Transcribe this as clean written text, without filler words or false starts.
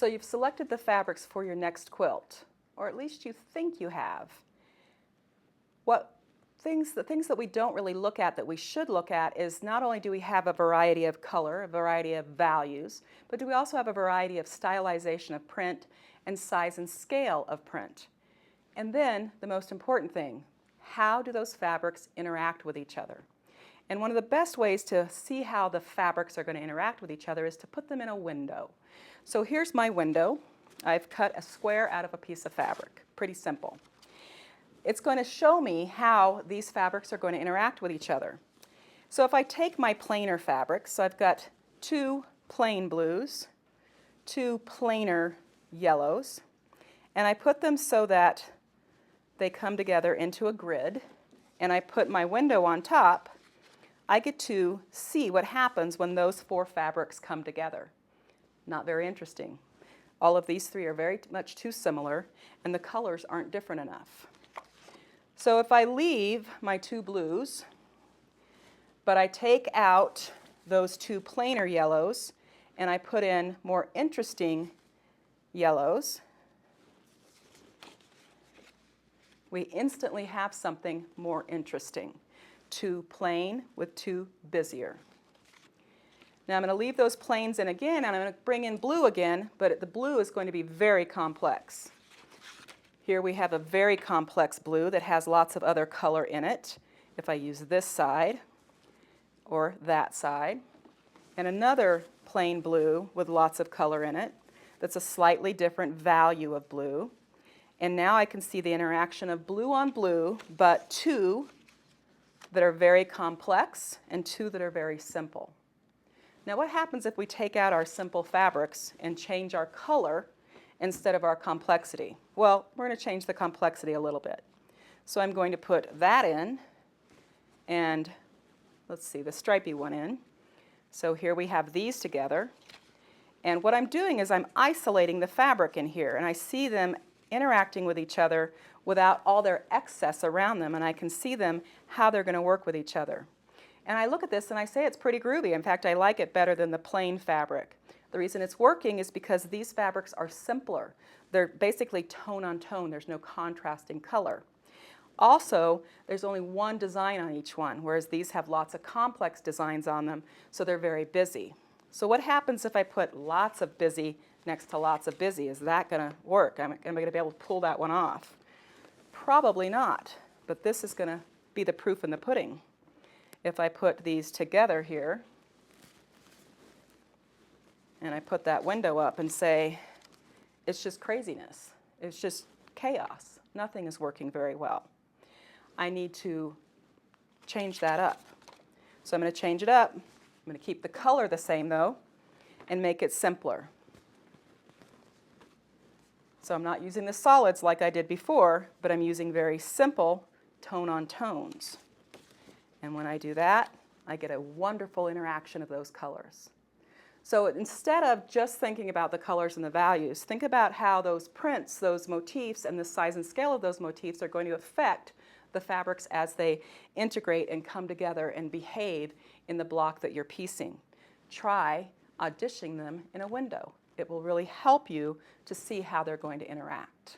So you've selected the fabrics for your next quilt, or at least you think you have. The things that we don't really look at that we should look at is not only do we have a variety of color, a variety of values, but do we also have a variety of stylization of print and size and scale of print. And then the most important thing, how do those fabrics interact with each other? And one of the best ways to see how the fabrics are going to interact with each other is to put them in a window. So here's my window. I've cut a square out of a piece of fabric. Pretty simple. It's going to show me how these fabrics are going to interact with each other. So if I take my plainer fabrics, so I've got two plain blues, two plainer yellows, and I put them so that they come together into a grid, and I put my window on top, I get to see what happens when those four fabrics come together. Not very interesting. All of these three are very much too similar, and the colors aren't different enough. So if I leave my two blues, but I take out those two plainer yellows, and I put in more interesting yellows, we instantly have something more interesting. Two plain with two busier. Now I'm going to leave those plains in again, and I'm going to bring in blue again, but the blue is going to be very complex. Here we have a very complex blue that has lots of other color in it. If I use this side or that side, and another plain blue with lots of color in it, that's a slightly different value of blue. And now I can see the interaction of blue on blue, but two that are very complex and two that are very simple. Now what happens if we take out our simple fabrics and change our color instead of our complexity? Well, we're going to change the complexity a little bit. So I'm going to put that in, and let's see, the stripy one in. So here we have these together. And what I'm doing is I'm isolating the fabric in here, and I see them interacting with each other without all their excess around them, and I can see them, how they're going to work with each other. And I look at this and I say it's pretty groovy. In fact, I like it better than the plain fabric. The reason it's working is because these fabrics are simpler. They're basically tone on tone. There's no contrasting color. Also, there's only one design on each one, whereas these have lots of complex designs on them, so they're very busy. So what happens if I put lots of busy next to lots of busy? Is that going to work? Am I going to be able to pull that one off? Probably not, but this is going to be the proof in the pudding. If I put these together here, and I put that window up and say, it's just craziness. It's just chaos. Nothing is working very well. I need to change that up. So I'm going to change it up. I'm going to keep the color the same, though, and make it simpler. So I'm not using the solids like I did before, but I'm using very simple tone on tones. And when I do that, I get a wonderful interaction of those colors. So instead of just thinking about the colors and the values, think about how those prints, those motifs, and the size and scale of those motifs are going to affect the fabrics as they integrate and come together and behave in the block that you're piecing. Try auditioning them in a window. It will really help you to see how they're going to interact.